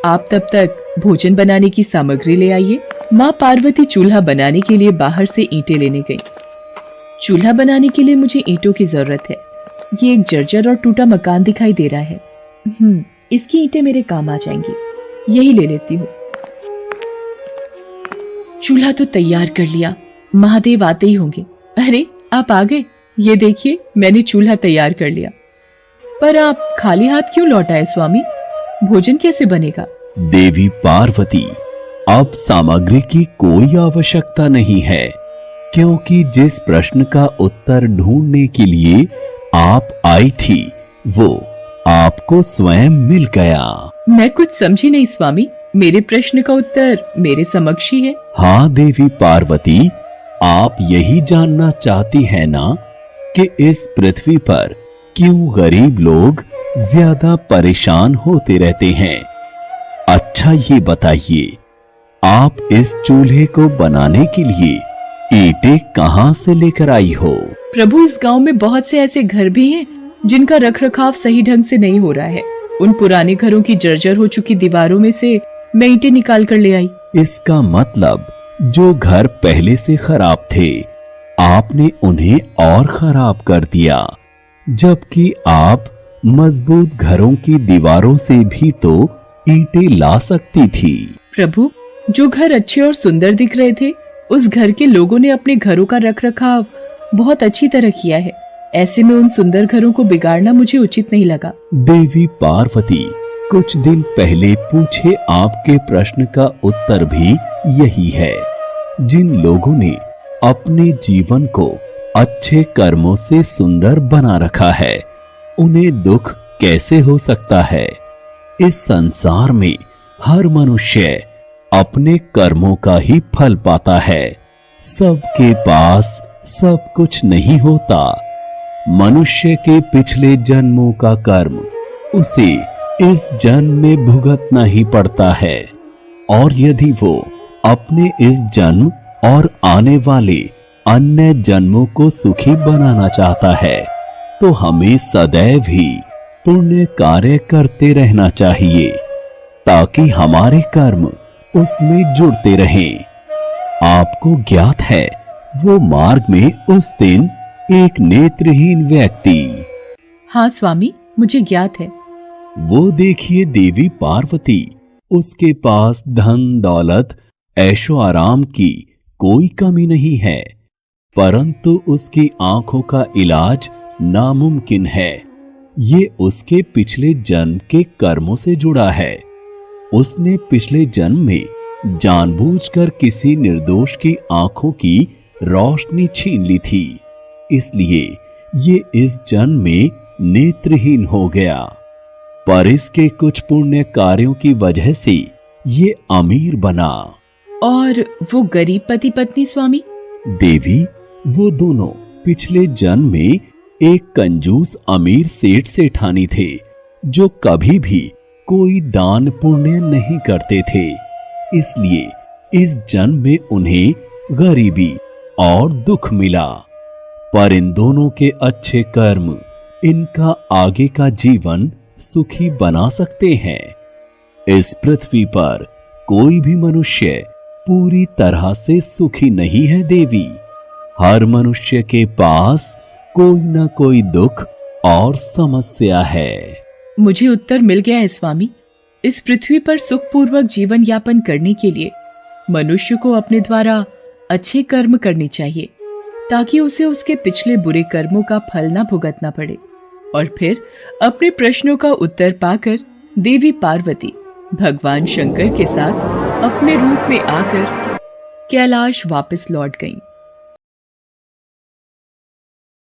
आप तब तक भोजन बनाने की सामग्री ले आइए। माँ पार्वती चूल्हा बनाने के लिए बाहर से ईंटें लेने गई। चूल्हा बनाने के लिए मुझे ईंटों की जरूरत है। ये एक जर्जर और टूटा मकान दिखाई दे रहा है। इसकी ईंटें मेरे काम आ जाएंगी, यही ले लेती हूँ। चूल्हा तो तैयार कर लिया, महादेव आते ही होंगे। अरे आप आ गए, ये देखिए मैंने चूल्हा तैयार कर लिया। पर आप खाली हाथ क्यों लौट आए स्वामी? भोजन कैसे बनेगा? देवी पार्वती, अब सामग्री की कोई आवश्यकता नहीं है, क्योंकि जिस प्रश्न का उत्तर ढूंढने के लिए आप आई थी वो आपको स्वयं मिल गया। मैं कुछ समझी नहीं स्वामी, मेरे प्रश्न का उत्तर मेरे समक्ष ही है। हाँ देवी पार्वती, आप यही जानना चाहती है ना कि इस पृथ्वी पर क्यों गरीब लोग ज्यादा परेशान होते रहते हैं। अच्छा ये बताइए, आप इस चूल्हे को बनाने के लिए ईंटें कहाँ से लेकर आई हो? प्रभु, इस गांव में बहुत से ऐसे घर भी हैं जिनका रखरखाव सही ढंग से नहीं हो रहा है। उन पुराने घरों की जर्जर हो चुकी दीवारों में से मैं ईंटें निकाल कर ले आई। इसका मतलब जो घर पहले से खराब थे आपने उन्हें और खराब कर दिया, जबकि आप मजबूत घरों की दीवारों से भी तो ईंटें ला सकती थी। प्रभु, जो घर अच्छे और सुंदर दिख रहे थे उस घर के लोगों ने अपने घरों का रखरखाव बहुत अच्छी तरह किया है। ऐसे में उन सुंदर घरों को बिगाड़ना मुझे उचित नहीं लगा। देवी पार्वती, कुछ दिन पहले पूछे आपके प्रश्न का उत्तर भी यही है। जिन लोगों ने अपने जीवन को अच्छे कर्मों से सुंदर बना रखा है उन्हें दुख कैसे हो सकता है? इस संसार में हर मनुष्य अपने कर्मों का ही फल पाता है। सबके पास सब कुछ नहीं होता। मनुष्य के पिछले जन्मों का कर्म उसे इस जन्म में भुगतना ही पड़ता है, और यदि वो अपने इस जन्म और आने वाले अन्य जन्मों को सुखी बनाना चाहता है तो हमें सदैव ही पुण्य कार्य करते रहना चाहिए, ताकि हमारे कर्म उसमें जुड़ते रहें। आपको ज्ञात है, वो मार्ग में उस दिन एक नेत्रहीन व्यक्ति। हाँ स्वामी, मुझे ज्ञात है। वो देखिए देवी पार्वती, उसके पास धन दौलत ऐशो आराम की कोई कमी नहीं है, परंतु उसकी आंखों का इलाज नामुमकिन है। ये उसके पिछले जन्म के कर्मों से जुड़ा है। उसने पिछले जन्म में जानबूझकर किसी निर्दोष की आंखों की रोशनी छीन ली थी, इसलिए ये इस जन्म में नेत्रहीन हो गया। पर इसके कुछ पुण्य कार्यों की वजह से ये अमीर बना। और वो गरीब पति पत्नी स्वामी? देवी, वो दोनों पिछले जन्म में एक कंजूस अमीर सेठ सेठानी थे, जो कभी भी कोई दान पुण्य नहीं करते थे। इसलिए इस जन्म में उन्हें गरीबी और दुख मिला। पर इन दोनों के अच्छे कर्म इनका आगे का जीवन सुखी बना सकते हैं। इस पृथ्वी पर कोई भी मनुष्य पूरी तरह से सुखी नहीं है देवी। हर मनुष्य के पास कोई न कोई दुख और समस्या है। मुझे उत्तर मिल गया है स्वामी। इस पृथ्वी पर सुखपूर्वक जीवन यापन करने के लिए मनुष्य को अपने द्वारा अच्छे कर्म करने चाहिए, ताकि उसे उसके पिछले बुरे कर्मों का फल न भुगतना पड़े। और फिर अपने प्रश्नों का उत्तर पाकर देवी पार्वती भगवान शंकर के साथ अपने रूप में आकर कैलाश वापस लौट गईं।